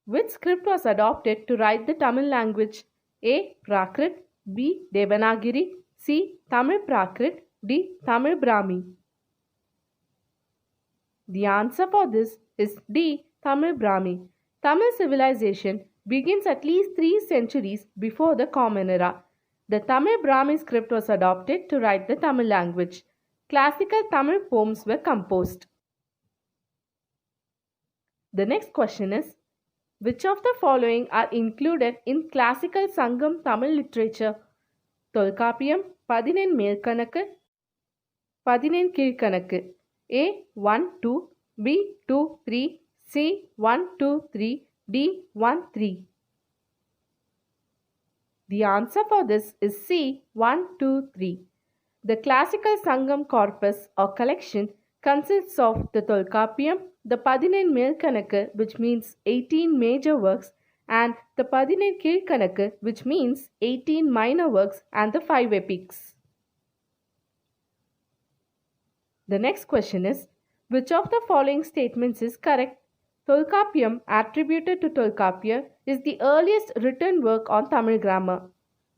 Which script was adopted to write the Tamil language? A. Prakrit, B. Devanagari, C. Tamil Prakrit, D. Tamil Brahmi. The answer for this is D. Tamil Brahmi. Tamil civilization begins at least 3 centuries before the Common Era. The Tamil Brahmi script was adopted to write the Tamil language. Classical Tamil poems were composed. The next question is, which of the following are included in classical Sangam Tamil literature? Tolkapiyam, Padinen Melkanakku, Padinen Kizhkanakku. A. 1, 2, B. 2, 3, C. 1, 2, 3, D. 1, 3. The answer for this is C. 1, 2, 3. The classical Sangam corpus or collection consists of the Tolkapiyam, the Padinen Melkanakku, which means 18 major works, and the Padinen Kizhkanakku, which means 18 minor works, and the 5 epics. The next question is, which of the following statements is correct? Tolkapiyam, attributed to Tolkappiyar, is the earliest written work on Tamil grammar.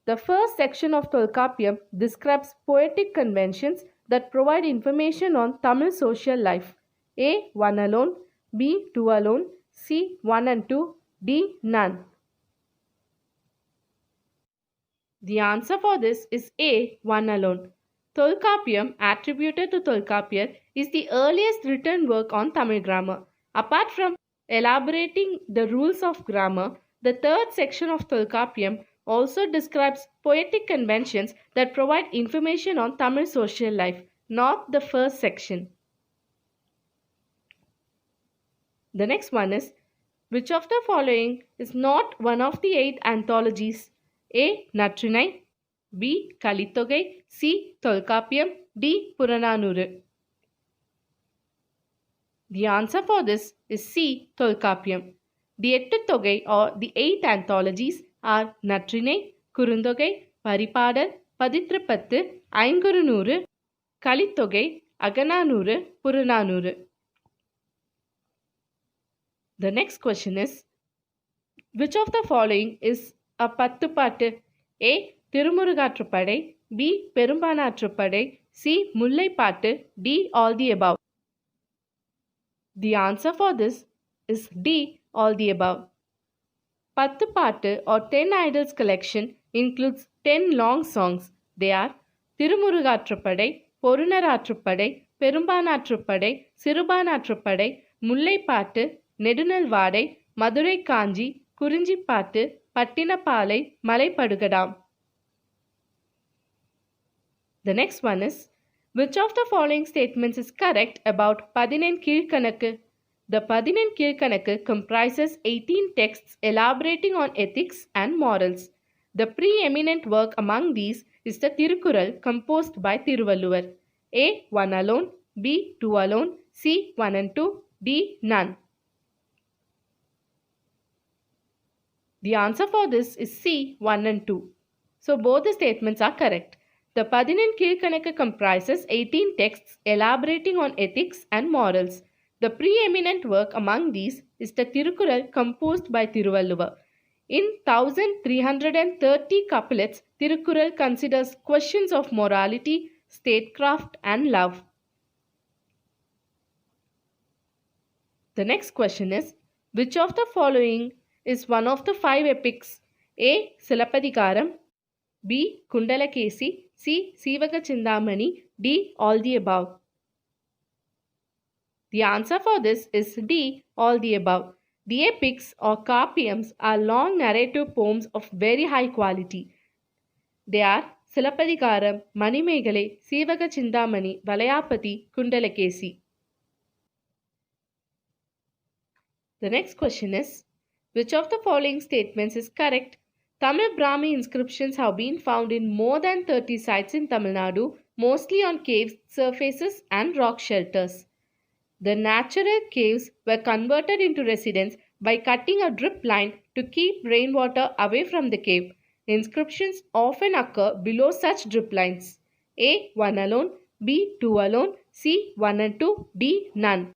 The first section of Tolkapiyam describes poetic conventions that provide information on Tamil social life. A. 1 alone, B. 2 alone, C. 1 and 2, D. none. The answer for this is A. 1 alone. Tolkapiyam, attributed to Tolkappiyar, is the earliest written work on Tamil grammar. Apart from elaborating the rules of grammar, the third section of Tolkapiyam also describes poetic conventions that provide information on Tamil social life, not the first section. The next one is, which of the following is not one of the 8 anthologies? A. Natrinai, B. Kalittogai, C. Tolkapiyam, D. Purananuru. The answer for this is C. Tolkapiyam. The Ettutogai or the 8 anthologies are Natrinai, Kurundogai, Paripadal, Paditrapattu, Ainguranuru, Kalittogai, Agananuru, Purananuru. The next question is, which of the following is a Pattupattu? A. Tirumurugatruppadai, B. Perumbanaatruppadai, C. Mullaipattu, D. all the above. The answer for this is D. all the above. Pattupattu or 10 Idols collection includes 10 long songs. They are Tirumurugatruppadai, Porunaratruppadai, Perumbanaatruppadai, Sirubanatruppadai, Mullaipattu, Nedunal Vadai, Madurai Kanji, Kurinjipattu, Pattinapalai, Malaipadugadam. The next one is, which of the following statements is correct about Padinen Kizhkanakku? The Padinen Kizhkanakku comprises 18 texts elaborating on ethics and morals. The preeminent work among these is the Tirukkural composed by Thiruvalluvar. A. 1 alone, B. 2 alone, C. 1 and 2, D. none. The answer for this is C. 1 and 2. So both the statements are correct. The Padinen Kizhkanakku comprises 18 texts elaborating on ethics and morals. The preeminent work among these is the Tirukkural composed by Thiruvalluvar. In 1330 couplets, Tirukkural considers questions of morality, statecraft and love. The next question is, which of the following is one of the 5 epics? A. Silappatikaram, B. Kundalakesi, C. Sivaka Chindamani, D. all the above. The answer for this is D. all the above. The epics or Kapiyams are long narrative poems of very high quality. They are Silappatikaram, Manimegalai, Sivaka Chindamani, Valayapati, Kundalakesi. The next question is, which of the following statements is correct? Tamil Brahmi inscriptions have been found in more than 30 sites in Tamil Nadu, mostly on cave surfaces and rock shelters. The natural caves were converted into residence by cutting a drip line to keep rainwater away from the cave. Inscriptions often occur below such drip lines. A. 1 alone, B. 2 alone, C. 1 and 2, D. none.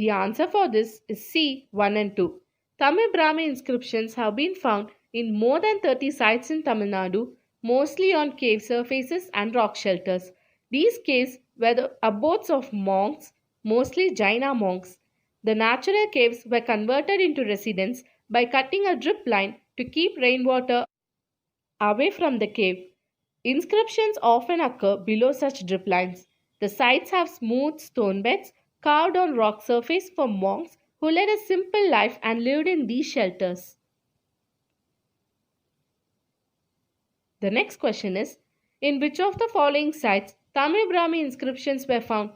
The answer for this is C. 1 and 2. Tamil Brahmi inscriptions have been found in more than 30 sites in Tamil Nadu, mostly on cave surfaces and rock shelters. These caves were the abodes of monks, mostly Jaina monks. The natural caves were converted into residence by cutting a drip line to keep rainwater away from the cave. Inscriptions often occur below such drip lines. The sites have smooth stone beds carved on rock surface for monks who led a simple life and lived in these shelters. The next question is, in which of the following sites Tamil Brahmi inscriptions were found?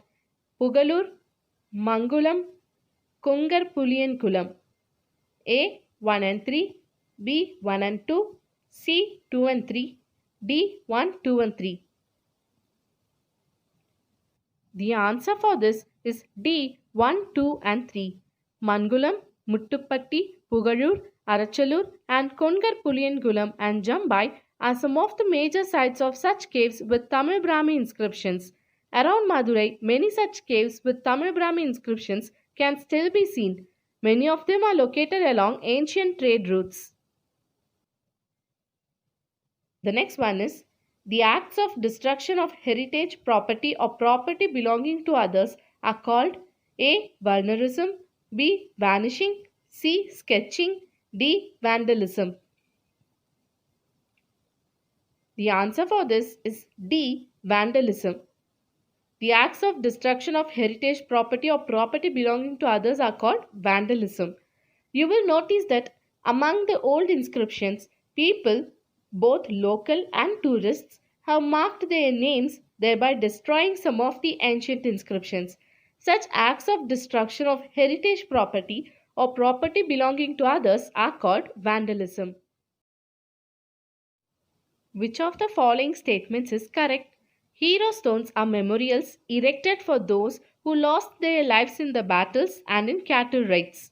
Pugalur, Mangulam, Kongar Puliyankulam. A. 1 and 3, B. 1 and 2, C. 2 and 3, D. 1, 2 and 3. The answer for this is D. 1, 2 and 3. Mangulam, Muttupatti, Pugalur, Arachalur and Kongar Puliyankulam and Jambai are some of the major sites of such caves with Tamil Brahmi inscriptions. Around Madurai, many such caves with Tamil Brahmi inscriptions can still be seen. Many of them are located along ancient trade routes. The next one is, the acts of destruction of heritage property or property belonging to others are called A. Vulnerism, B. Vanishing, C. Sketching, D. Vandalism. The answer for this is D. Vandalism. The acts of destruction of heritage property or property belonging to others are called vandalism. You will notice that among the old inscriptions, people, both local and tourists, have marked their names, thereby destroying some of the ancient inscriptions. Such acts of destruction of heritage property or property belonging to others are called vandalism. Which of the following statements is correct? Hero stones are memorials erected for those who lost their lives in the battles and in cattle raids.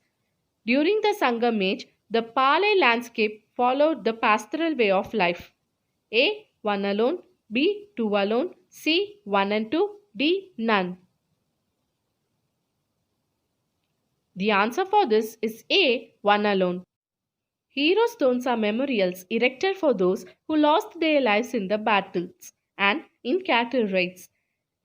During the Sangam age, the Palai landscape followed the pastoral way of life. A. 1 alone, B. 2 alone, C. 1 and 2, D. none. The answer for this is A. 1 alone. Hero stones are memorials erected for those who lost their lives in the battles and in cattle raids.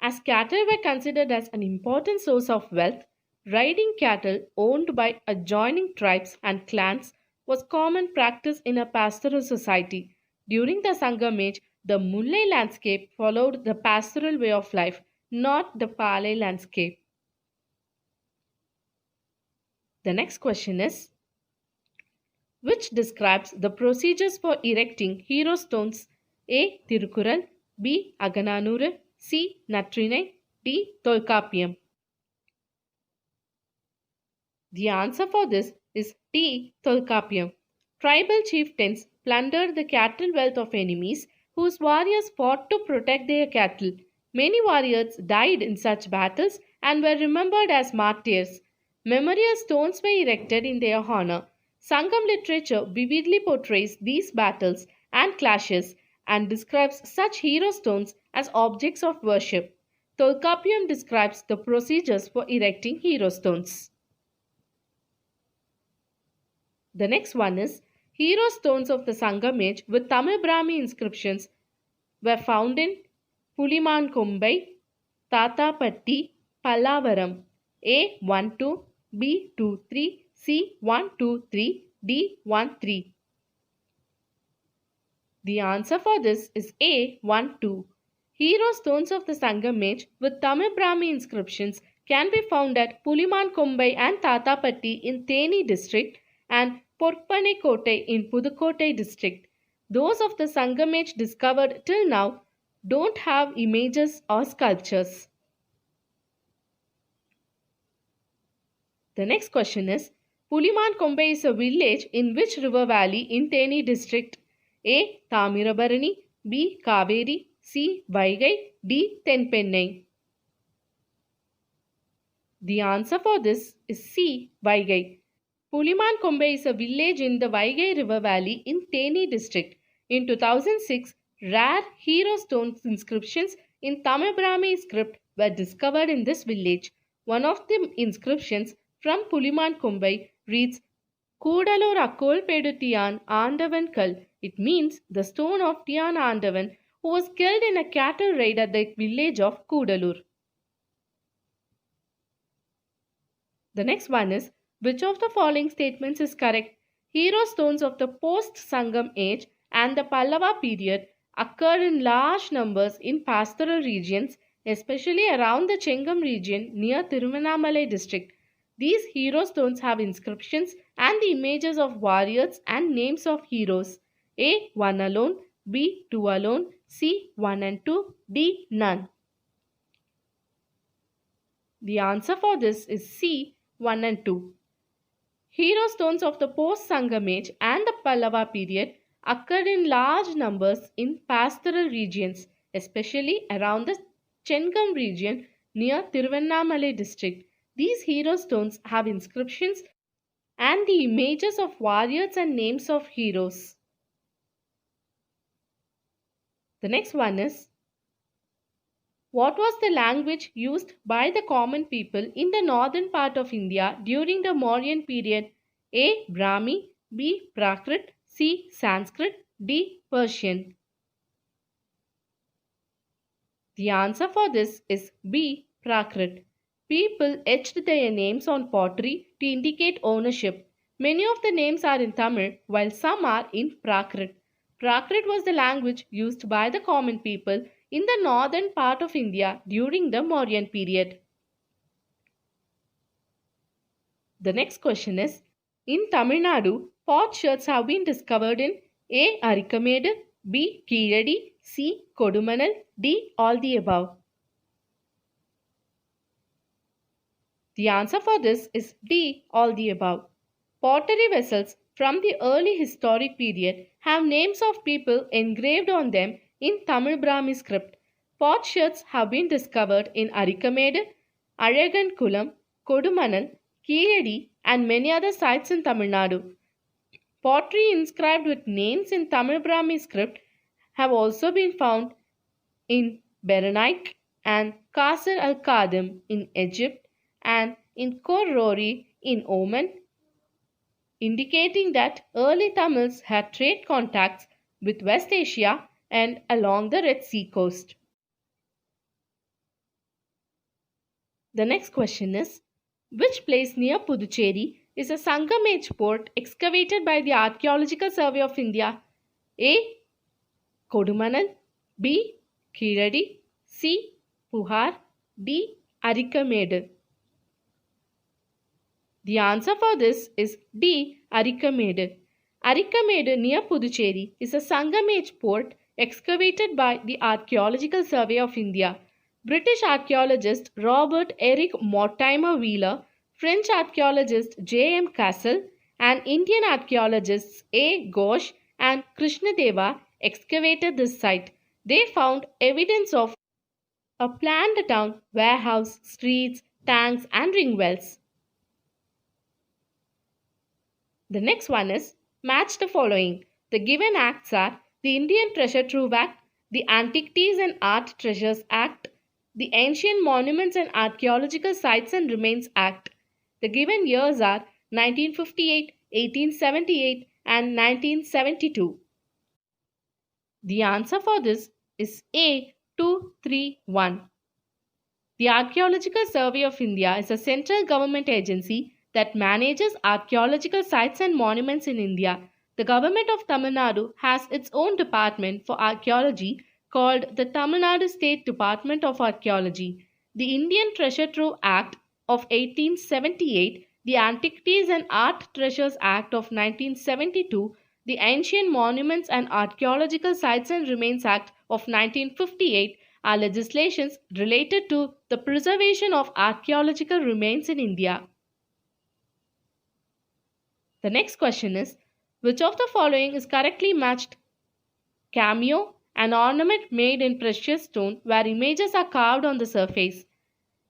As cattle were considered as an important source of wealth, raiding cattle owned by adjoining tribes and clans was common practice in a pastoral society. During the Sangam age, the Mullai landscape followed the pastoral way of life, not the Palai landscape. The next question is, which describes the procedures for erecting hero stones? A. Tirukural, B. Agananuru, C. Natrinai, D. Tolkappiyam. The answer for this is D. Tolkappiyam. Tribal chieftains plundered the cattle wealth of enemies whose warriors fought to protect their cattle. Many warriors died in such battles and were remembered as martyrs. Memorial stones were erected in their honor. Sangam literature vividly portrays these battles and clashes and describes such hero stones as objects of worship. Tolkappiyam describes the procedures for erecting hero stones. The next one is, hero stones of the Sangam age with Tamil Brahmi inscriptions were found in Pulimankombai, Tatapatti, Pallavaram. A. 1, 2, B. 2, 3, C. 1, 2, 3, D. 1, 3. The answer for this is A. 1, 2. Hero stones of the Sangam age with Tamil Brahmi inscriptions can be found at Pulimankombai and Tatapatti in Theni district and Porpanai Kotai in Pudukkottai district. Those of the Sangam age discovered till now don't have images or sculptures. The next question is, Pulimankombai is a village in which river valley in Theni district? A. Thamirabarani, B. Kaveri, C. Vaigai, D. Tenpennai. The answer for this is C. Vaigai. Pulimankombai is a village in the Vaigai river valley in Theni district. In 2006, rare hero stone inscriptions in Tamil Brahmi script were discovered in this village. One of the inscriptions from Puliman Kumbai reads Kudalur Akkol Pedutiyan Andavan Kal. It means the stone of Tiyan Andavan, who was killed in a cattle raid at the village of Kudalur. The next one is, which of the following statements is correct? Hero stones of the post-Sangam age and the Pallava period occurred in large numbers in pastoral regions, especially around the Chengam region near Tiruvannamalai district. These hero stones have inscriptions and the images of warriors and names of heroes. A. 1 alone, B. 2 alone, C. 1 and 2, D. None. The answer for this is C. 1 and 2. Hero stones of the post-Sangam age and the Pallava period occurred in large numbers in pastoral regions, especially around the Chengam region near Tiruvannamalai district. These hero stones have inscriptions and the images of warriors and names of heroes. The next one is, what was the language used by the common people in the northern part of India during the Mauryan period? A. Brahmi, B. Prakrit, C. Sanskrit, D. Persian. The answer for this is B. Prakrit. People etched their names on pottery to indicate ownership. Many of the names are in Tamil while some are in Prakrit. Prakrit was the language used by the common people in the northern part of India during the Mauryan period. The next question is, in Tamil Nadu, potsherds have been discovered in A. Arikamedu, B. Keeladi, C. Kodumanal, D. All the above. The answer for this is D. All the above. Pottery vessels from the early historic period have names of people engraved on them in Tamil Brahmi script. Potsherds have been discovered in Arikamedu, Alagankulam, Kodumanal, Keeladi and many other sites in Tamil Nadu. Pottery inscribed with names in Tamil Brahmi script have also been found in Berenaik and Qasr al-Qadim in Egypt and in Khor Rori in Oman, indicating that early Tamils had trade contacts with West Asia and along the Red Sea coast. The next question is, which place near Puducherry is a Sangam age port excavated by the Archaeological Survey of India? A. Kodumanal, B. Keeladi, C. Puhar, D. Arikamedu. The answer for this is D. Arikamedu. Arikamedu near Puducherry is a Sangam age port excavated by the Archaeological Survey of India. British archaeologist Robert Eric Mortimer Wheeler, French archaeologist J. M. Castle, and Indian archaeologists A. Ghosh and Krishnadeva excavated this site. They found evidence of a planned town, warehouse, streets, tanks, and ring wells. The next one is, match the following. The given acts are the Indian Treasure Trove Act, the Antiquities and Art Treasures Act, the Ancient Monuments and Archaeological Sites and Remains Act. The given years are 1958, 1878 and 1972. The answer for this is A. 231. The Archaeological Survey of India is a central government agency that manages archaeological sites and monuments in India. The government of Tamil Nadu has its own department for archaeology called the Tamil Nadu State Department of Archaeology. The Indian Treasure Trove Act of 1878, the Antiquities and Art Treasures Act of 1972, the Ancient Monuments and Archaeological Sites and Remains Act of 1958 are legislations related to the preservation of archaeological remains in India. The next question is, which of the following is correctly matched? Cameo, an ornament made in precious stone where images are carved on the surface.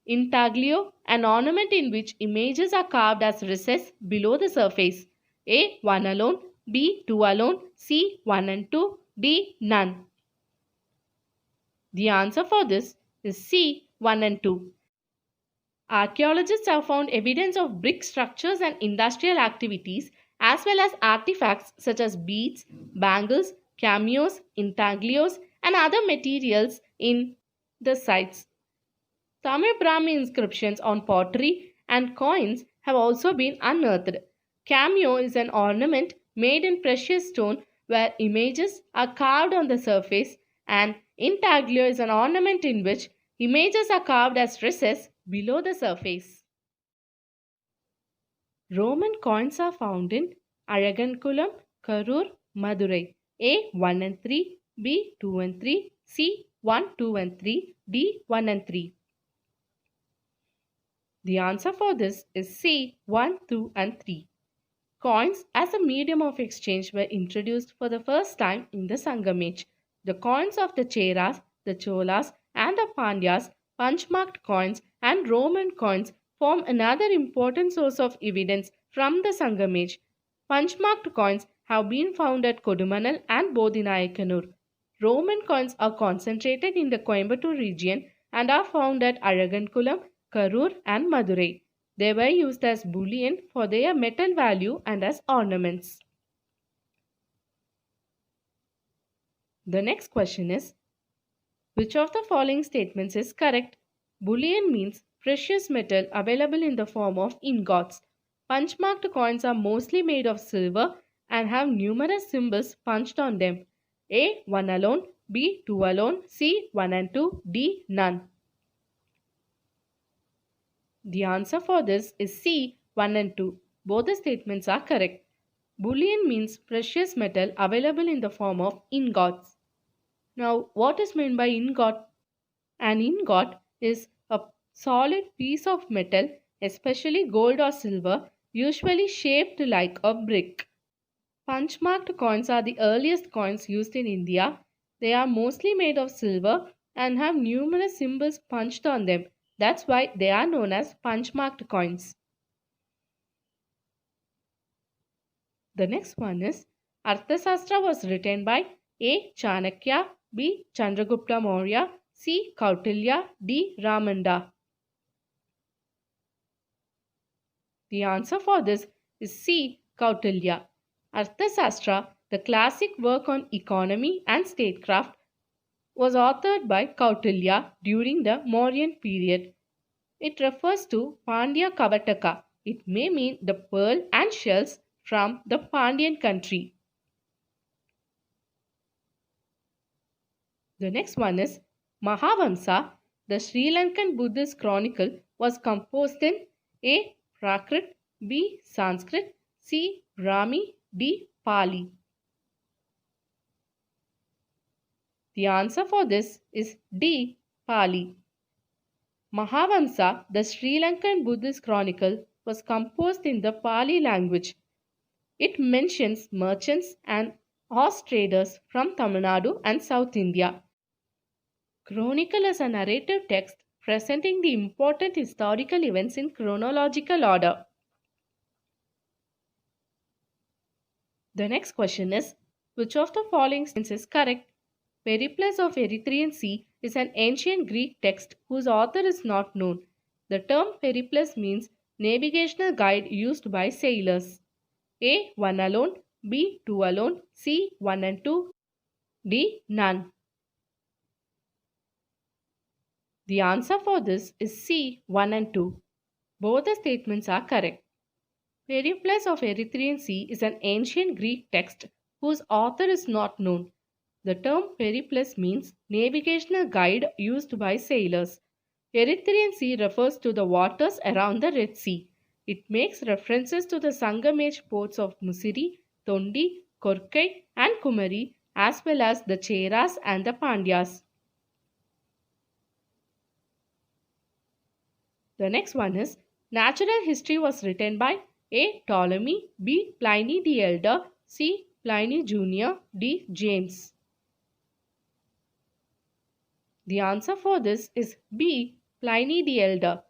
Intaglio, an ornament in which images are carved as recess below the surface. A. 1 alone, B. 2 alone, C. 1 and 2, D. None. The answer for this is C. 1 and 2. Archaeologists have found evidence of brick structures and industrial activities, as well as artifacts such as beads, bangles, cameos, intaglios, and other materials in the sites. Tamil Brahmi inscriptions on pottery and coins have also been unearthed. Cameo is an ornament made in precious stone where images are carved on the surface, and intaglio is an ornament in which images are carved as recesses below the surface. Roman coins are found in Aragankulam, Karur, Madurai. A 1 and 3, B 2 and 3, C 1, 2 and 3, D 1 and 3. The answer for this is C 1, 2 and 3. Coins as a medium of exchange were introduced for the first time in the Sangam age. The coins of the Cheras, the Cholas and the Pandyas, punch-marked coins and Roman coins form another important source of evidence from the Sangam age. Punch-marked coins have been found at Kodumanal and Bodhinayakanur. Roman coins are concentrated in the Coimbatore region and are found at Aragankulam, Karur and Madurai. They were used as bullion for their metal value and as ornaments. The next question is, which of the following statements is correct? Bullion means precious metal available in the form of ingots. Punch-marked coins are mostly made of silver and have numerous symbols punched on them. A 1 alone, B 2 alone, C 1 and 2, D none. The answer for this is C 1 and 2. Both the statements are correct. Bullion means precious metal available in the form of ingots. Now, what is meant by ingot? An ingot is a solid piece of metal, especially gold or silver, usually shaped like a brick. Punch-marked coins are the earliest coins used in India. They are mostly made of silver and have numerous symbols punched on them. That's why they are known as punch-marked coins. The next one is, Arthasastra was written by A. Chanakya, B. Chandragupta Maurya, C. Kautilya, D. Ramanda. The answer for this is C. Kautilya. Arthasastra, the classic work on economy and statecraft, was authored by Kautilya during the Mauryan period. It refers to Pandya Kavataka. It may mean the pearl and shells from the Pandyan country. The next one is Mahavamsa, the Sri Lankan Buddhist chronicle, was composed in A. Prakrit, B. Sanskrit, C. Brahmi, D. Pali. The answer for this is D. Pali. Mahavamsa, the Sri Lankan Buddhist chronicle, was composed in the Pali language. It mentions merchants and horse traders from Tamil Nadu and South India. Chronicle is a narrative text presenting the important historical events in chronological order. The next question is, which of the following statements is correct? Periples of Erythraean Sea is an ancient Greek text whose author is not known. The term Periples means navigational guide used by sailors. A. 1 alone, B. 2 alone, C. 1 and 2, D. none. The answer for this is C. 1 and 2. Both the statements are correct. Periples of Erythraean Sea is an ancient Greek text whose author is not known. The term Periples means navigational guide used by sailors. Erythraean Sea refers to the waters around the Red Sea. It makes references to the Sangam age ports of Musiri, Tondi, Korkai and Kumari, as well as the Cheras and the Pandyas. The next one is, natural history was written by A. Ptolemy, B. Pliny the Elder, C. Pliny Jr., D. James. The answer for this is B. Pliny the Elder.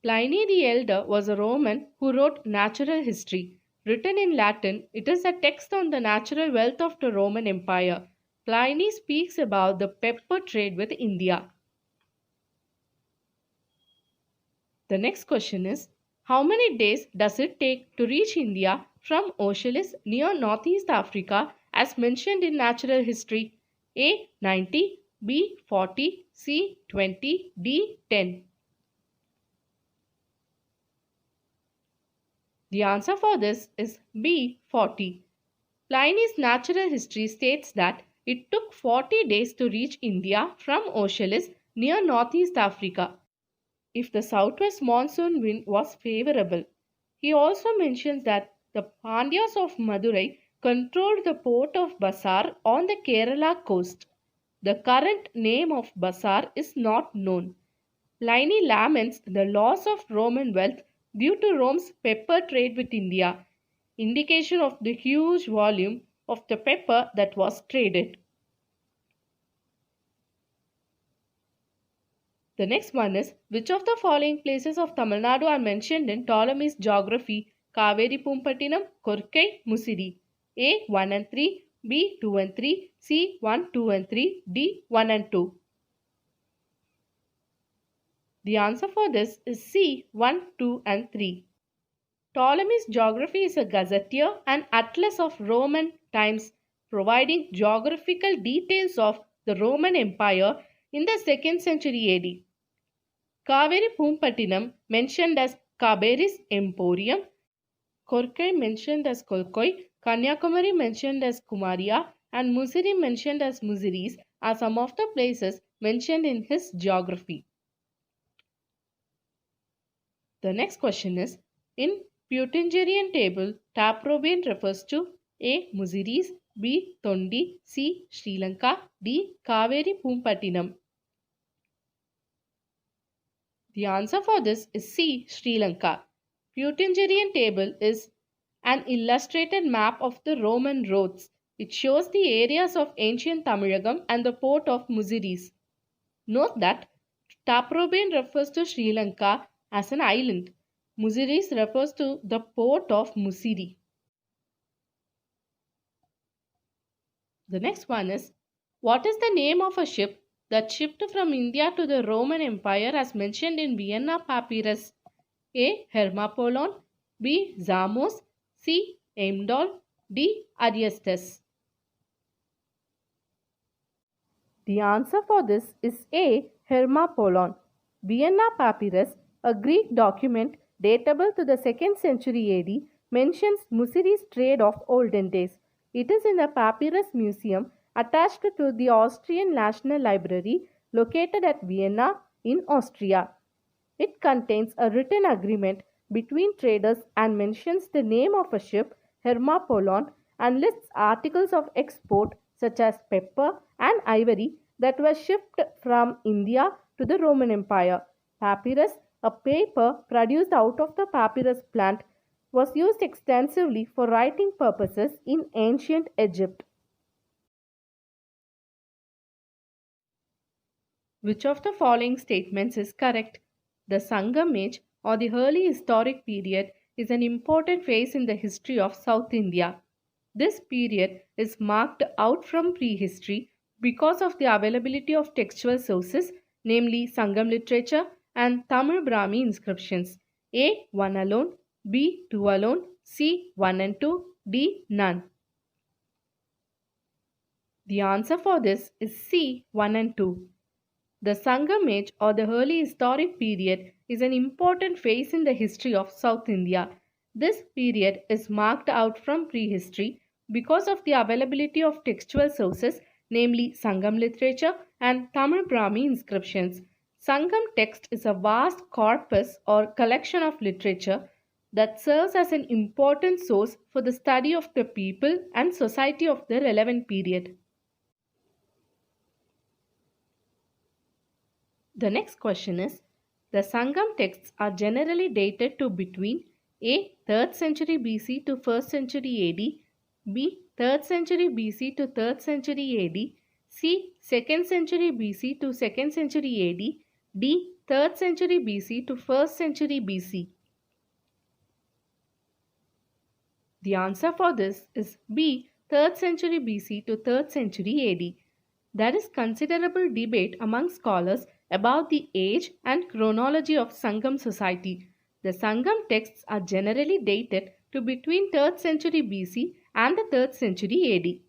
Pliny the Elder was a Roman who wrote natural history. Written in Latin, it is a text on the natural wealth of the Roman Empire. Pliny speaks about the pepper trade with India. The next question is, how many days does it take to reach India from Ocealis near Northeast Africa as mentioned in natural history? A. 90, B. 40, C. 20, D. 10. The answer for this is B. 40. Pliny's natural history states that it took 40 days to reach India from Ocealis near Northeast Africa if the southwest monsoon wind was favorable. He also mentions that the Pandyas of Madurai controlled the port of Basar on the Kerala coast. The current name of Basar is not known. Pliny laments the loss of Roman wealth due to Rome's pepper trade with India, indication of the huge volume of the pepper that was traded. The next one is, which of the following places of Tamil Nadu are mentioned in Ptolemy's geography? Kaveri Pumpattinam, Korkai, Musiri. A. 1 and 3, B. 2 and 3, C. 1, 2 and 3, D. 1 and 2. The answer for this is C. 1, 2 and 3. Ptolemy's geography is a gazetteer and atlas of Roman times, providing geographical details of the Roman Empire in the 2nd century AD. Kaveri Pumpattinam mentioned as Kaberi's Emporium, Korkai mentioned as Kolkoi, Kanyakumari mentioned as Kumaria, and Musiri mentioned as Musiris are some of the places mentioned in his geography. The next question is, in Peutingerian table, Taprobane refers to A. Musiris, B. Tondi, C. Sri Lanka, D. Kaveri Pumpattinam. The answer for this is C. Sri Lanka. Peutingerian table is an illustrated map of the Roman roads. It shows the areas of ancient Tamilagam and the port of Musiris. Note that Taprobane refers to Sri Lanka as an island. Musiris refers to the port of Musiri. The next one is, what is the name of a ship that shipped from India to the Roman Empire as mentioned in Vienna Papyrus? A. Hermapolon, B. Zamos, C. Heimdall, D. Ariestes. The answer for this is A. Hermapolon. Vienna Papyrus, a Greek document datable to the 2nd century AD, mentions Musiri's trade of olden days. It is in the Papyrus Museum attached to the Austrian National Library located at Vienna in Austria. It contains a written agreement between traders and mentions the name of a ship, Hermapolon, and lists articles of export such as pepper and ivory that were shipped from India to the Roman Empire. Papyrus, a paper produced out of the papyrus plant, was used extensively for writing purposes in ancient Egypt. Which of the following statements is correct? The Sangam Age or the early historic period is an important phase in the history of South India. This period is marked out from prehistory because of the availability of textual sources, namely Sangam literature and Tamil Brahmi inscriptions. A. 1 alone, B. 2 alone, C. 1 and 2, D. none. The answer for this is C. 1 and 2. The Sangam Age or the early historic period is an important phase in the history of South India. This period is marked out from prehistory because of the availability of textual sources, namely Sangam literature and Tamil Brahmi inscriptions. Sangam text is a vast corpus or collection of literature that serves as an important source for the study of the people and society of the relevant period. The next question is, the Sangam texts are generally dated to between A. 3rd century BC to 1st century AD, B. 3rd century BC to 3rd century AD, C. 2nd century BC to 2nd century AD, D. 3rd century BC to 1st century BC. The answer for this is B. 3rd century BC to 3rd century AD. There is considerable debate among scholars About the age and chronology of Sangam society. The Sangam texts are generally dated to between 3rd century BC and the 3rd century AD.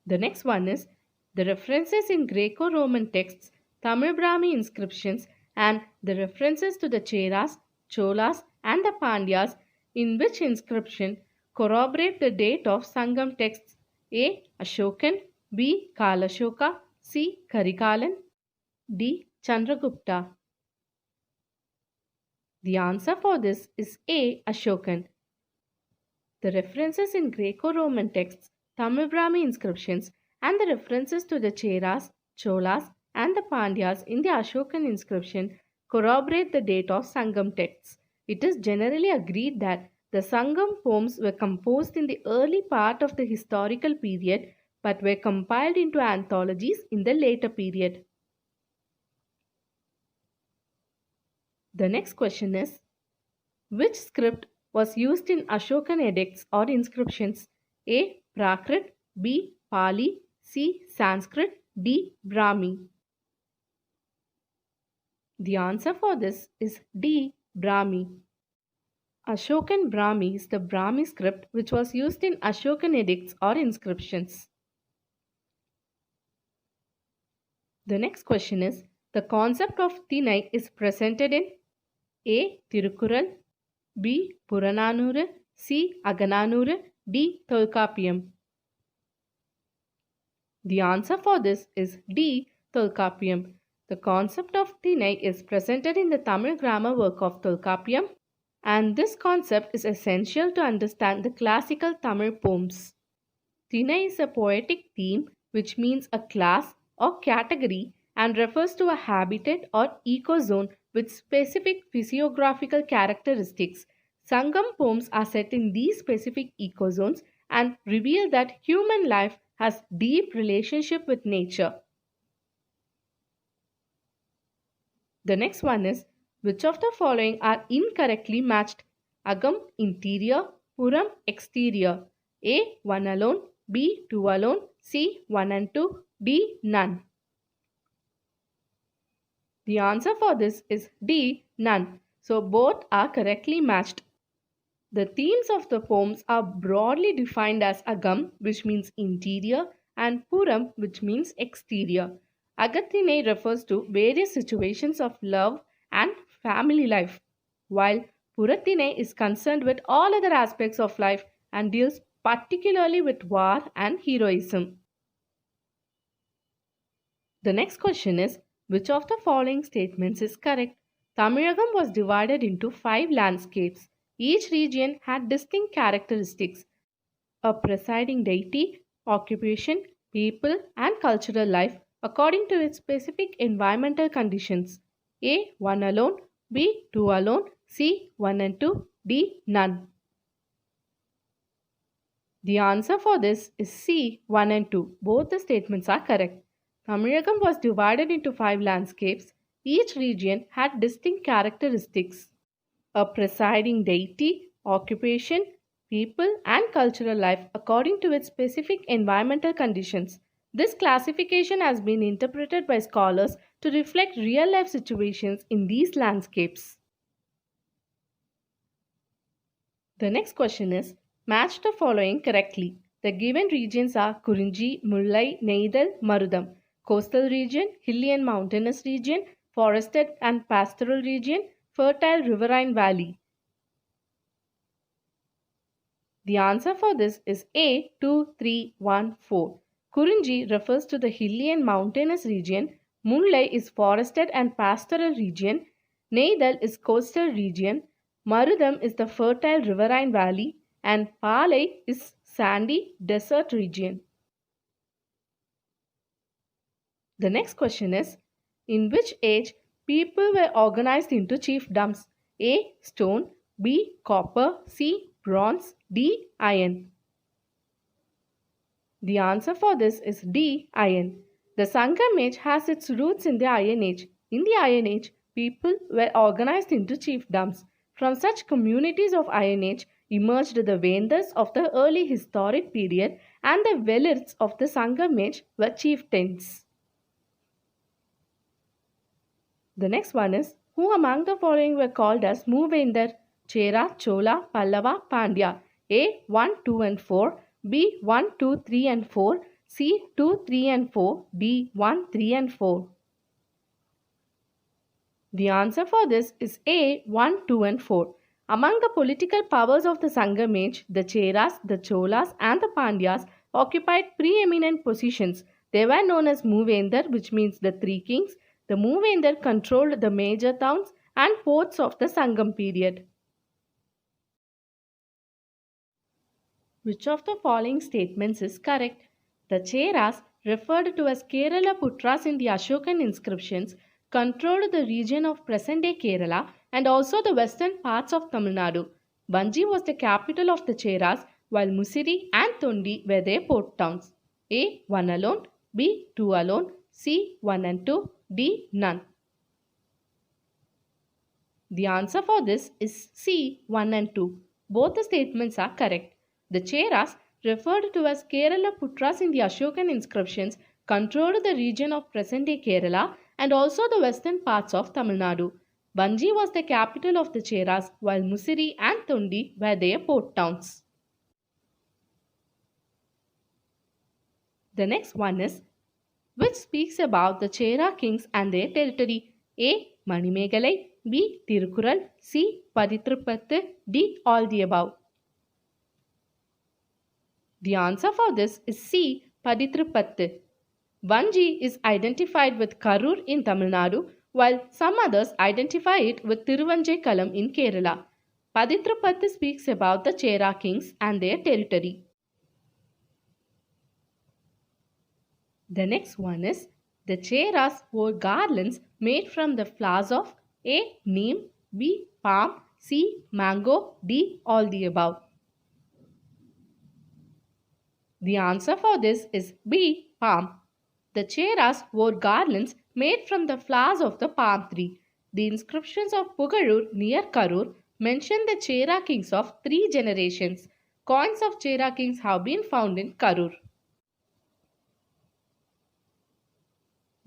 The next one is the references in Greco-Roman texts, Tamil Brahmi inscriptions, and the references to the Cheras, Cholas, and the Pandyas, in which inscription corroborate the date of Sangam texts. A. Ashokan, B. Kalashoka, C. Karikalan, D. Chandragupta. The answer for this is A. Ashokan. The references in Greco-Roman texts, Tamil Brahmi inscriptions, and the references to the Cheras, Cholas, and the Pandyas in the Ashokan inscription corroborate the date of Sangam texts. It is generally agreed that the Sangam poems were composed in the early part of the historical period but were compiled into anthologies in the later period. The next question is, which script was used in Ashokan edicts or inscriptions? A. Prakrit, B. Pali, C. Sanskrit, D. Brahmi. The answer for this is D. Brahmi. Ashokan Brahmi is the Brahmi script which was used in Ashokan edicts or inscriptions. The next question is, the concept of Thinai is presented in A. Tirukural, B. Purananuru, C. Agananuru, D. Tolkappiyam. The answer for this is D. Tolkappiyam. The concept of Thinai is presented in the Tamil grammar work of Tolkappiyam, and this concept is essential to understand the classical Tamil poems. Thinai is a poetic theme which means a class or category and refers to a habitat or ecozone with specific physiographical characteristics. Sangam poems are set in these specific ecozones and reveal that human life has deep relationship with nature. The next one is, which of the following are incorrectly matched? Agam interior, Puram exterior. A. 1 alone, B. 2 alone, C. 1 and 2, D. none. The answer for this is D. none. So both are correctly matched. The themes of the poems are broadly defined as Agam, which means interior, and Puram, which means exterior. Agathinai refers to various situations of love and family life, while Purathinai is concerned with all other aspects of life and deals particularly with war and heroism. The next question is, which of the following statements is correct? Tamilagam was divided into 5 landscapes. Each region had distinct characteristics: a presiding deity, occupation, people, and cultural life according to its specific environmental conditions. A. 1 alone, B. 2 alone, C. 1 and 2, D. none. The answer for this is C. 1 and 2. Both the statements are correct. Tamilagam was divided into 5 landscapes. Each region had distinct characteristics: a presiding deity, occupation, people, and cultural life according to its specific environmental conditions. This classification has been interpreted by scholars to reflect real life situations in these landscapes. The next question is, match the following correctly. The given regions are Kurinji, Mullai, Neidal, Marudam. Coastal region, hilly and mountainous region, forested and pastoral region, fertile riverine valley. The answer for this is A. 2, 3, 1, 4. Kurinji refers to the hilly and mountainous region, Mullai is forested and pastoral region, Neidal is coastal region, Marudam is the fertile riverine valley, and Palai is sandy desert region. The next question is, in which age people were organized into chiefdoms? A. Stone, B. Copper, C. Bronze, D. Iron. The answer for this is D. Iron. The Sangam age has its roots in the Iron Age. In the Iron Age, people were organized into chiefdoms. From such communities of Iron Age, emerged the Vendas of the early historic period and the Velirts of the Sangam age were chieftains. The next one is, who among the following were called as Moovendar? Chera, Chola, Pallava, Pandya. A. 1, 2 and 4. B. 1, 2, 3 and 4. C. 2, 3 and 4. D. 1, 3 and 4. The answer for this is A. 1, 2 and 4. Among the political powers of the Sangam age, the Cheras, the Cholas and the Pandyas occupied preeminent positions. They were known as Moovendar, which means the three kings. The Moovendar controlled the major towns and ports of the Sangam period. Which of the following statements is correct? The Cheras, referred to as Kerala Putras in the Ashokan inscriptions, controlled the region of present-day Kerala and also the western parts of Tamil Nadu. Vanji was the capital of the Cheras, while Musiri and Tondi were their port towns. A. 1 alone. B. 2 alone. C. 1 and 2. D. None. The answer for this is C. 1 and 2. Both the statements are correct. The Cheras, referred to as Kerala Putras in the Ashokan inscriptions, controlled the region of present-day Kerala and also the western parts of Tamil Nadu. Vanji was the capital of the Cheras, while Musiri and Tondi were their port towns. The next one is, which speaks about the Chera kings and their territory? A. Manimegalai. B. Tirukural. C. Paditrupattu. D. All the above. The answer for this is C. Paditrupattu. Vanji is identified with Karur in Tamil Nadu, while some others identify it with Tiruvanjaikalam in Kerala. Paditrupattu speaks about the Chera kings and their territory. The next one is, the Cheras wore garlands made from the flowers of A. Neem, B. Palm, C. Mango, D. All the above. The answer for this is B. Palm. The Cheras wore garlands made from the flowers of the palm tree. The inscriptions of Pugalur near Karur mention the Chera kings of 3 generations. Coins of Chera kings have been found in Karur.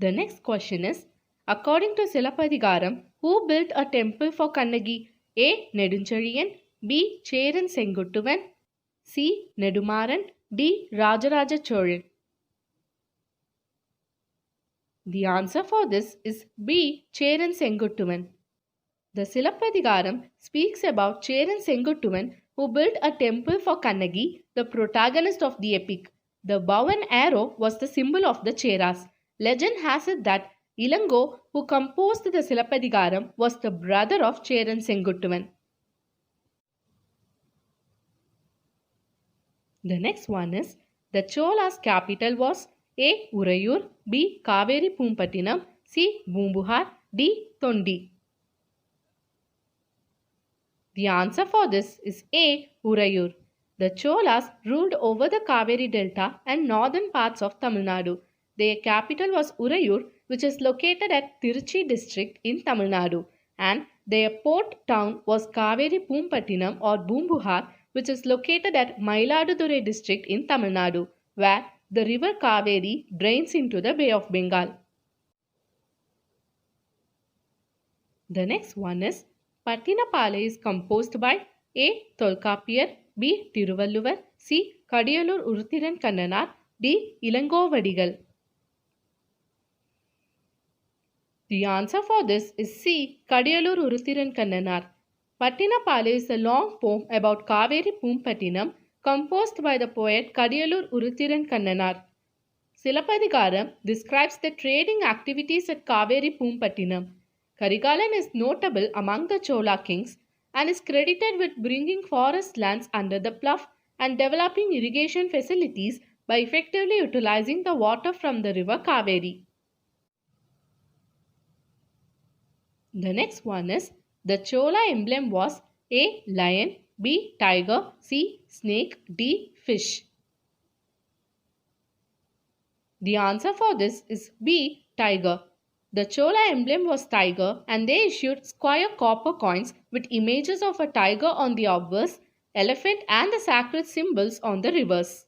The next question is, according to Silappathigaram, who built a temple for Kannagi? A. Nedunchaliyan, B. Cheran Senguttuvan, C. Nedumaran, D. Rajaraja Cholan. The answer for this is B. Cheran Senguttuvan. The Silappathigaram speaks about Cheran Senguttuvan, who built a temple for Kannagi, the protagonist of the epic. The bow and arrow was the symbol of the Cheras. Legend has it that Ilango, who composed the Silappathigaram, was the brother of Cheran Senguttuvan. The next one is, the Chola's capital was A. Urayur, B. Kaveri Pumpattinam, C. Bumbuhar, D. Tondi. The answer for this is A. Urayur. The Cholas ruled over the Kaveri Delta and northern parts of Tamil Nadu. Their capital was Urayur, which is located at Tiruchi district in Tamil Nadu, and their port town was Kaveri Pumpattinam or Bumbuhar, which is located at Mayiladuthurai district in Tamil Nadu, where the river Kaveri drains into the Bay of Bengal. The next one is, Pattinapalai is composed by A. Tolkapiyar, B. Tiruvalluvar, C. Kadiyalur Uruthiran Kannanar, D. Ilangovadigal. The answer for this is C. Kadiyalur Uruthiran Kannanar. Pattinapalai is a long poem about Kaveri Pumpattinam composed by the poet Kadiyalur Uruthiran Kannanar. Silappathigaram describes the trading activities at Kaveri Pumpattinam. Karigalan is notable among the Chola kings and is credited with bringing forest lands under the plough and developing irrigation facilities by effectively utilizing the water from the river Kaveri. The next one is, the Chola emblem was A. Lion, B. Tiger, C. Snake, D. Fish. The answer for this is B. Tiger. The Chola emblem was tiger, and they issued square copper coins with images of a tiger on the obverse elephant and the sacred symbols on the rivers.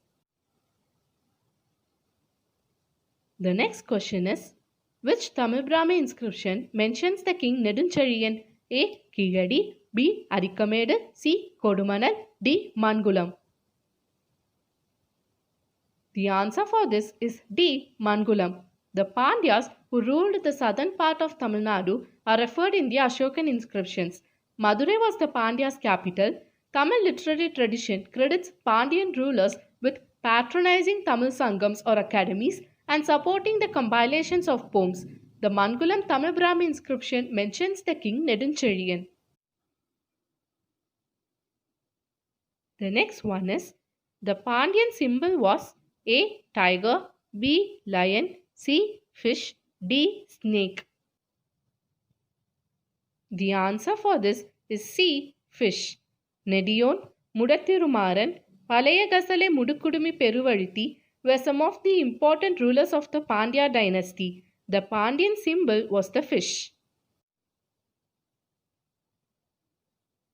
The next question is, which Tamil Brahmi inscription mentions the king Nedunchezhiyan? A. Kigadi, B. Arikamedu, C. Kodumanal, D. Mangulam. The answer for this is D. Mangulam. The Pandyas who ruled the southern part of Tamil Nadu are referred in the Ashokan inscriptions. Madurai was the Pandyas' capital. Tamil literary tradition credits Pandyan rulers with patronizing Tamil Sangams or academies and supporting the compilations of poems. The Mangulam Tamil Brahmi inscription mentions the king Nedunchezhiyan. The next one is, the Pandyan symbol was A. Tiger, B. Lion, C. Fish, D. Snake. The answer for this is C. Fish. Nediyon, Mudattirumaran, Palayagasale Mudukudumi Peruvalithi were some of the important rulers of the Pandya dynasty. The Pandyan symbol was the fish.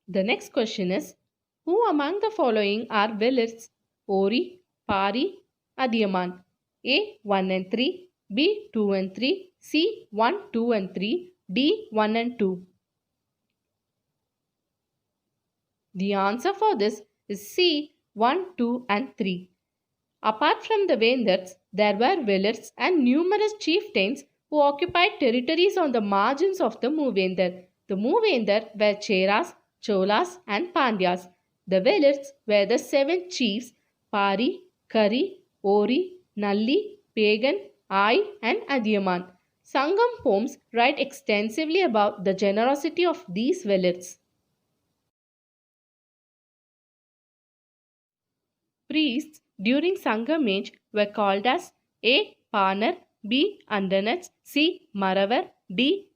The next question is, who among the following are Velids? Ori, Pari, Adiyaman? A. 1 and 3, B. 2 and 3, C. 1, 2 and 3, D. 1 and 2. The answer for this is C. 1, 2 and 3. Apart from the Vendars, there were Velids and numerous chieftains who occupied territories on the margins of the Moovendar. The Moovendar were Cheras, Cholas and Pandyas. The Velids were the 7 chiefs: Pari, Kari, Ori, Nalli, Pagan, Ai and Adiyaman. Sangam poems write extensively about the generosity of these Velids. Priests during Sangam age were called as A. Panar, B. Andanats, C. Maravar, D.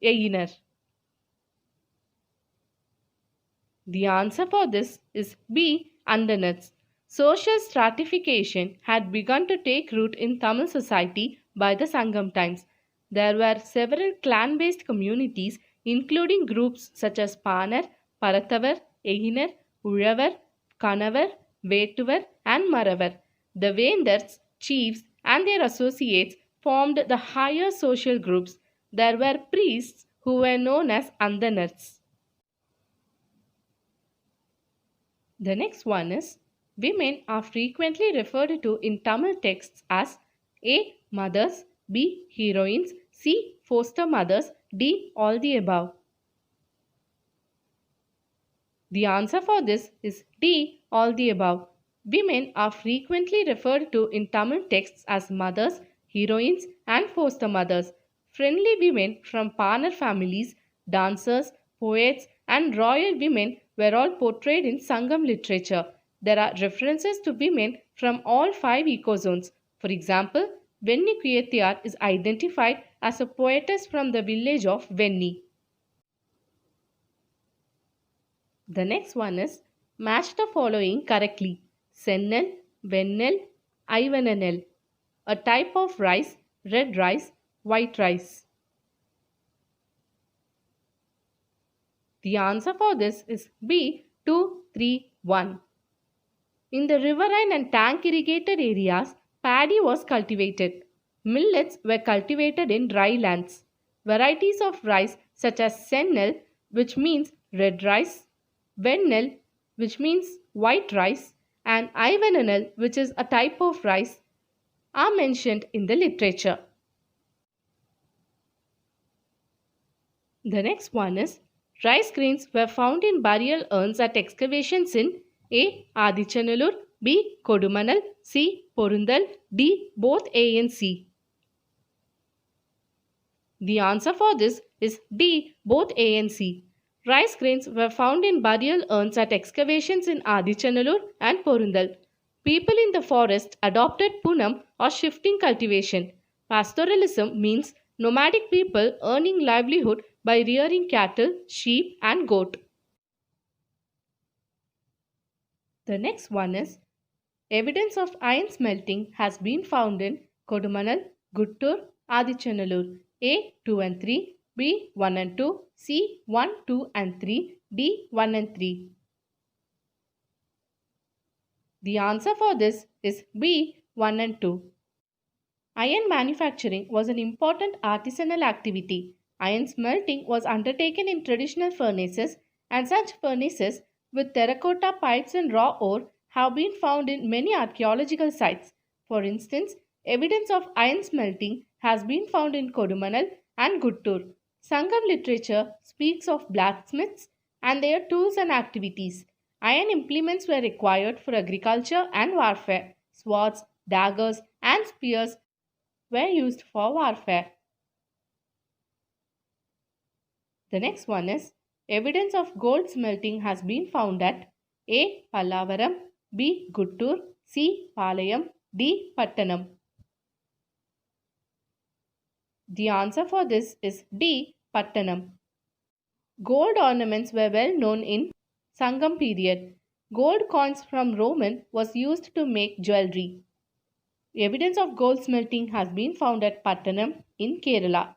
Eyinar. The answer for this is B. Andanats. Social stratification had begun to take root in Tamil society by the Sangam times. There were several clan-based communities, including groups such as Panar, Parathavar, Eyinar, Ulavar, Kanavar, Vetuvar and Maravar. The Vendars, chiefs and their associates formed the higher social groups. There were priests who were known as Andanats. The next one is, women are frequently referred to in Tamil texts as A. Mothers, B. Heroines, C. Foster mothers, D. All the above. The answer for this is D. All the above. Women are frequently referred to in Tamil texts as mothers, heroines and foster mothers. Friendly women from Panar families, dancers, poets and royal women were all portrayed in Sangam literature. There are references to women from all 5 ecozones. For example, Venni Kuyatiyar is identified as a poetess from the village of Venni. The next one is, match the following correctly. Sennel, Vennel, Ivananel. A type of rice, red rice, white rice. The answer for this is B. 2, 3, 1. In the riverine and tank irrigated areas, paddy was cultivated. Millets were cultivated in dry lands. Varieties of rice such as Sennel, which means red rice, Vennel, which means white rice, and Ivananal, which is a type of rice, are mentioned in the literature. The next one is, rice grains were found in burial urns at excavations in A. Adichanallur, B. Kodumanal, C. Porundal, D. Both A and C. The answer for this is D. Both A and C. Rice grains were found in burial urns at excavations in Adichanallur and Porundal. People in the forest adopted Punam or shifting cultivation. Pastoralism means nomadic people earning livelihood by rearing cattle, sheep and goat. The next one is, evidence of iron smelting has been found in Kodumanal, Guttur, Adichanallur. A. 2 and 3, B. 1 and 2, C. 1, 2 and 3, D. 1 and 3. The answer for this is B. 1 and 2. Iron manufacturing was an important artisanal activity. Iron smelting was undertaken in traditional furnaces, and such furnaces with terracotta pipes and raw ore have been found in many archaeological sites. For instance, evidence of iron smelting has been found in Kodumanal and Guttur. Sangam literature speaks of blacksmiths and their tools and activities. Iron implements were required for agriculture and warfare. Swords, daggers, and spears were used for warfare. The next one is evidence of gold smelting has been found at A. Pallavaram, B. Guttur, C. Palayam, D. Pattanam. The answer for this is D. Pattanam. Gold ornaments were well known in Sangam period. Gold coins from Roman was used to make jewelry. Evidence of gold smelting has been found at Pattanam in Kerala.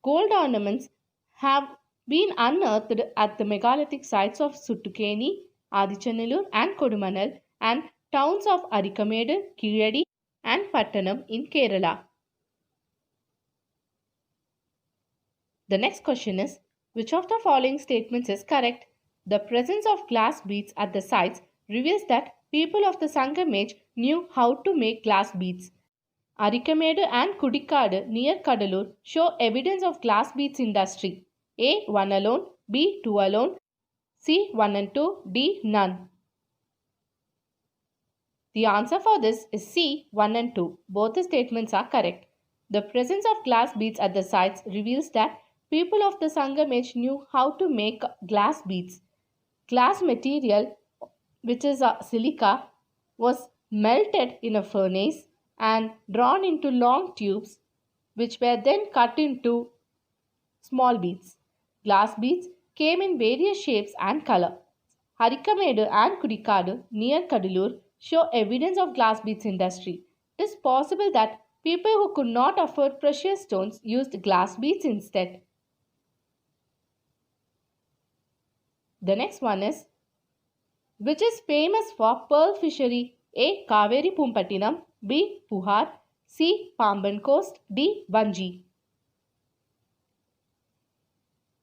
Gold ornaments have been unearthed at the megalithic sites of Suttukeni, Adichanallur and Kodumanal and towns of Arikamedu, Kiradi and Pattanam in Kerala. The next question is, which of the following statements is correct? The presence of glass beads at the sites reveals that people of the Sangam age knew how to make glass beads. Arikamedu and Kudikadu near Kadalur show evidence of glass beads industry. A. 1 alone, B. 2 alone, C. 1 and 2, D. none. The answer for this is C. 1 and 2. Both the statements are correct. The presence of glass beads at the sites reveals that people of the Sangam age knew how to make glass beads. Glass material, which is a silica, was melted in a furnace and drawn into long tubes, which were then cut into small beads. Glass beads came in various shapes and color. Harikamedu and Kudikadu near Kadalur show evidence of glass beads industry. It is possible that people who could not afford precious stones used glass beads instead. The next one is, which is famous for pearl fishery? A. Kaveri Pumpattinam, B. Puhar, C. Pamban Coast, D. Vanji.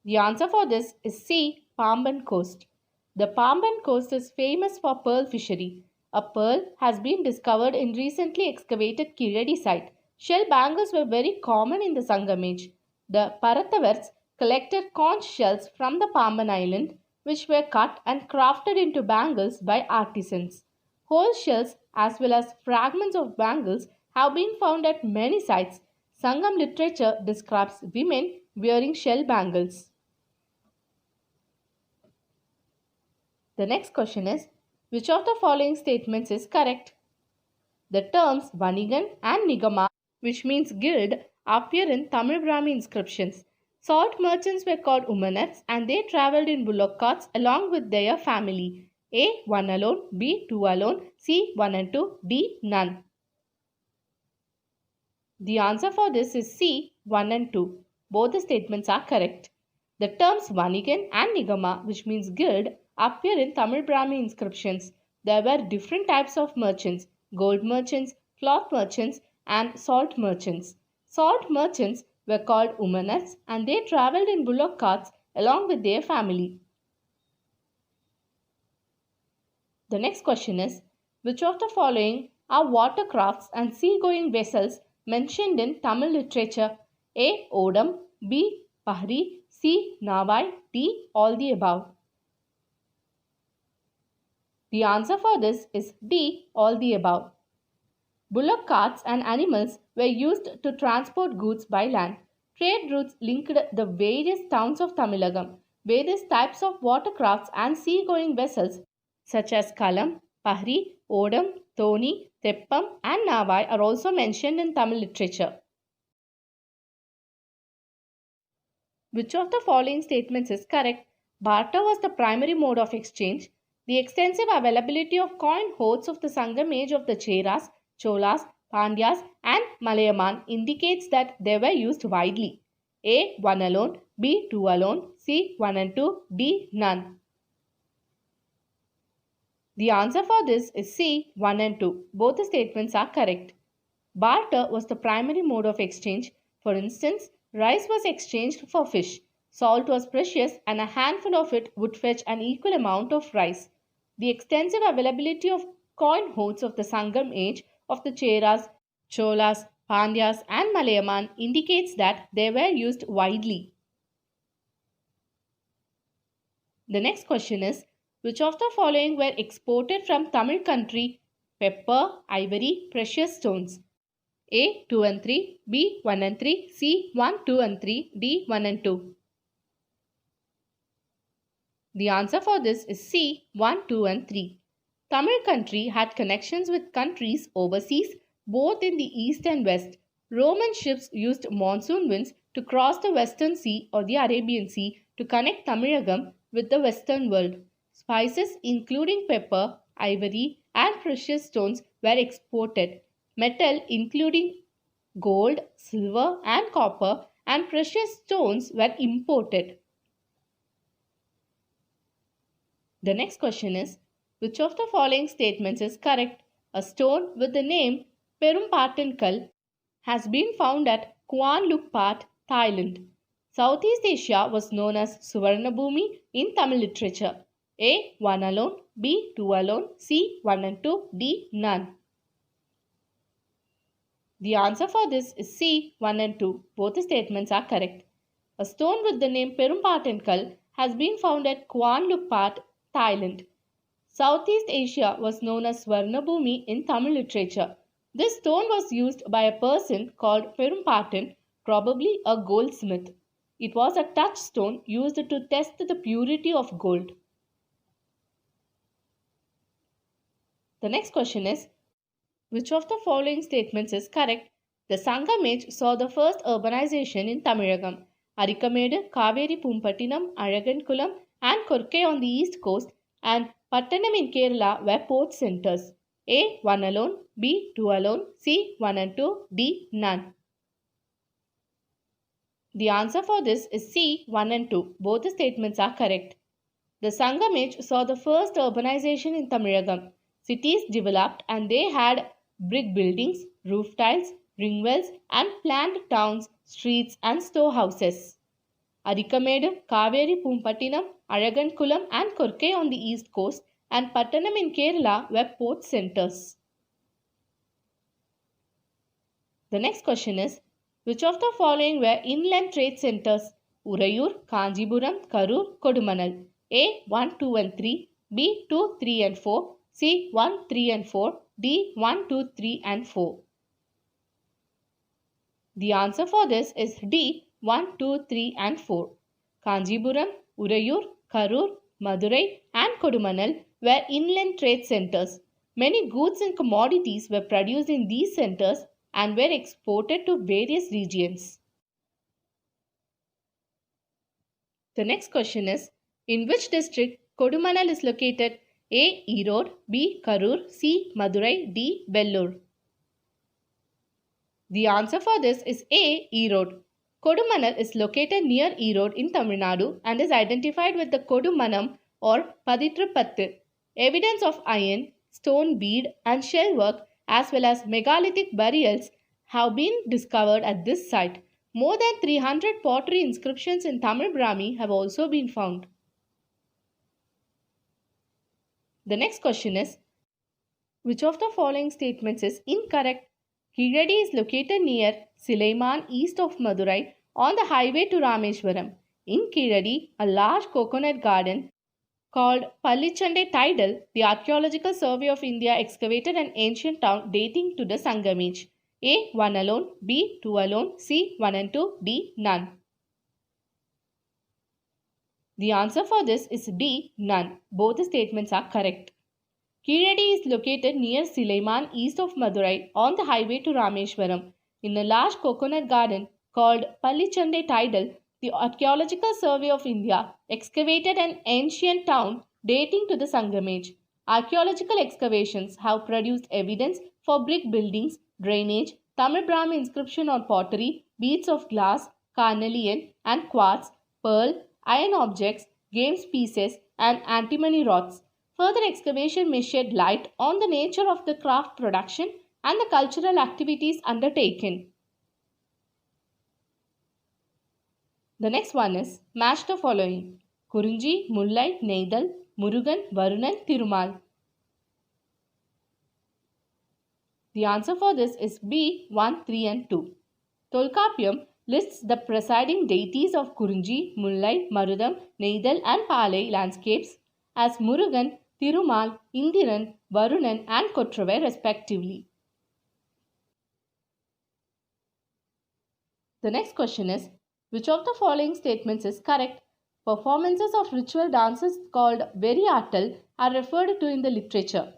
The answer for this is C. Pamban Coast. The Pamban Coast is famous for pearl fishery. A pearl has been discovered in recently excavated Kiradi site. Shell bangles were very common in the Sangam age. The Parathavars collected conch shells from the Pamban island, which were cut and crafted into bangles by artisans. Whole shells as well as fragments of bangles have been found at many sites. Sangam literature describes women wearing shell bangles. The next question is, which of the following statements is correct? The terms Vanigan and Nigama, which means guild, appear in Tamil Brahmi inscriptions. Salt merchants were called Umanats and they travelled in bullock carts along with their family. A. 1 alone, B. 2 alone, C. 1 and 2, D. none. The answer for this is C. 1 and 2. Both the statements are correct. The terms Vanigan and Nigama, which means guild, appear in Tamil Brahmi inscriptions. There were different types of merchants: gold merchants, cloth merchants, and salt merchants. Salt merchants were called Umanats and they travelled in bullock carts along with their family. The next question is, which of the following are watercrafts and sea-going vessels mentioned in Tamil literature? A. Odam, B. Pahri, C. Navai, D. all the above. The answer for this is D. all the above. Bullock carts and animals were used to transport goods by land. Trade routes linked the various towns of Tamilagam. Various types of watercrafts and sea-going vessels such as Kalam, Pahri, Odam, Thoni, Teppam and Navai are also mentioned in Tamil literature. Which of the following statements is correct? Barter was the primary mode of exchange. The extensive availability of coin hoards of the Sangam age of the Cheras, Cholas, Pandyas and Malayaman indicates that they were used widely. A. 1 alone, B. 2 alone, C. 1 and 2, D. none. The answer for this is C, 1 and 2. Both the statements are correct. Barter was the primary mode of exchange. For instance, rice was exchanged for fish. Salt was precious and a handful of it would fetch an equal amount of rice. The extensive availability of coin hoards of the Sangam age of the Cheras, Cholas, Pandyas and Malayaman indicates that they were used widely. The next question is, which of the following were exported from Tamil country? Pepper, ivory, precious stones. A. 2 and 3, B. 1 and 3, C. 1, 2 and 3, D. 1 and 2. The answer for this is C. 1, 2 and 3. Tamil country had connections with countries overseas both in the east and west. Roman ships used monsoon winds to cross the Western Sea or the Arabian Sea to connect Tamilagam with the Western world. Spices including pepper, ivory and precious stones were exported. Metal including gold, silver and copper and precious stones were imported. The next question is, which of the following statements is correct? A stone with the name Perumpattan has been found at Kuan Lukpat, Thailand. Southeast Asia was known as Suvarnabhumi in Tamil literature. A. 1 alone, B. 2 alone, C. 1 and 2, D. None. The answer for this is C. 1 and 2. Both the statements are correct. A stone with the name Perumpattan has been found at Kuan Lukpat, Thailand. Southeast Asia was known as Swarnabhumi in Tamil literature. This stone was used by a person called Perumpattan, probably a goldsmith. It was a touchstone used to test the purity of gold. The next question is, which of the following statements is correct? The Sangam age saw the first urbanization in Tamilagam. Arikamedu, Kaveri Pumpattinam, Alagankulam and Korkai on the east coast and Pattanam in Kerala were port centers. A. 1 alone, B. 2 alone, C. 1 and 2, D. None. The answer for this is C. 1 and 2. Both the statements are correct. The Sangam age saw the first urbanization in Tamilagam. Cities developed and they had brick buildings, roof tiles, ring wells and planned towns, streets and storehouses. Arikamedu, Kaveri Pumpattinam, Alagankulam and Korkai on the east coast and Pattanam in Kerala were port centers. The next question is, which of the following were inland trade centers? Urayur, Kanjipuram, Karur, Kodumanal. A. 1, 2 and 3, B. 2, 3 and 4, C. 1, 3 and 4, D. 1, 2, 3 and 4. The answer for this is D. 1, 2, 3 and 4. Kanjipuram, Urayur, Karur, Madurai and Kodumanal were inland trade centers. Many goods and commodities were produced in these centers and were exported to various regions. The next question is, in which district Kodumanal is located? A. Erode, B. Karur, C. Madurai, D. Vellore. The answer for this is A. Erode. Kodumanal is located near Erode in Tamil Nadu and is identified with the Kodumanam or Paditrapattu. Evidence of iron, stone bead and shell work as well as megalithic burials have been discovered at this site. More than 300 pottery inscriptions in Tamil Brahmi have also been found. The next question is, which of the following statements is incorrect? Kiradi is located near Silaiman east of Madurai on the highway to Rameshwaram. In Kiradi, a large coconut garden called Pallichande Tidal, the Archaeological Survey of India excavated an ancient town dating to the Sangam age. A. 1 alone, B. 2 alone, C. 1 and 2, D. None. The answer for this is D. None. Both the statements are correct. Kiradi is located near Silaiman east of Madurai on the highway to Rameshwaram. In a large coconut garden called Pallichande Tidal, the Archaeological Survey of India excavated an ancient town dating to the Sangam age. Archaeological excavations have produced evidence for brick buildings, drainage, Tamil Brahmi inscription on pottery, beads of glass, carnelian and quartz, pearl, iron objects, games pieces and antimony rods. Further excavation may shed light on the nature of the craft production and the cultural activities undertaken. The next one is match the following: Kurunji, Mullai, Neidal, Murugan, Varunan, Thirumal. The answer for this is B 1, 3 and 2. Tolkappiyam lists the presiding deities of Kurunji, Mullai, Marudam, Neidal and Palai landscapes as Murugan, Thirumal, Indiran, Varunan and Kottravai respectively. The next question is, which of the following statements is correct? Performances of ritual dances called Veriyatal are referred to in the literature.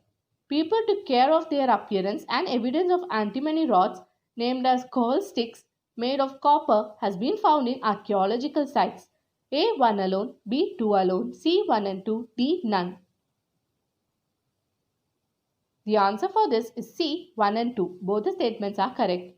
People took care of their appearance, and evidence of antimony rods named as coal sticks made of copper has been found in archaeological sites. A 1 alone, B 2 alone, C 1 and 2, D none. The answer for this is C 1 and 2. Both the statements are correct.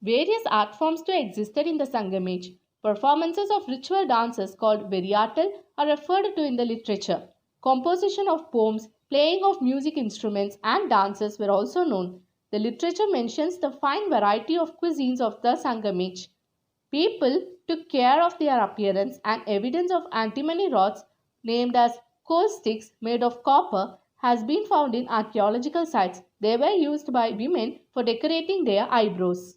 Various art forms too existed in the Sangam age. Performances of ritual dances called Veriyatal are referred to in the literature. Composition of poems, playing of music instruments and dances were also known. The literature mentions the fine variety of cuisines of the Sangam age. People took care of their appearance, and evidence of antimony rods named as coal sticks made of copper has been found in archaeological sites. They were used by women for decorating their eyebrows.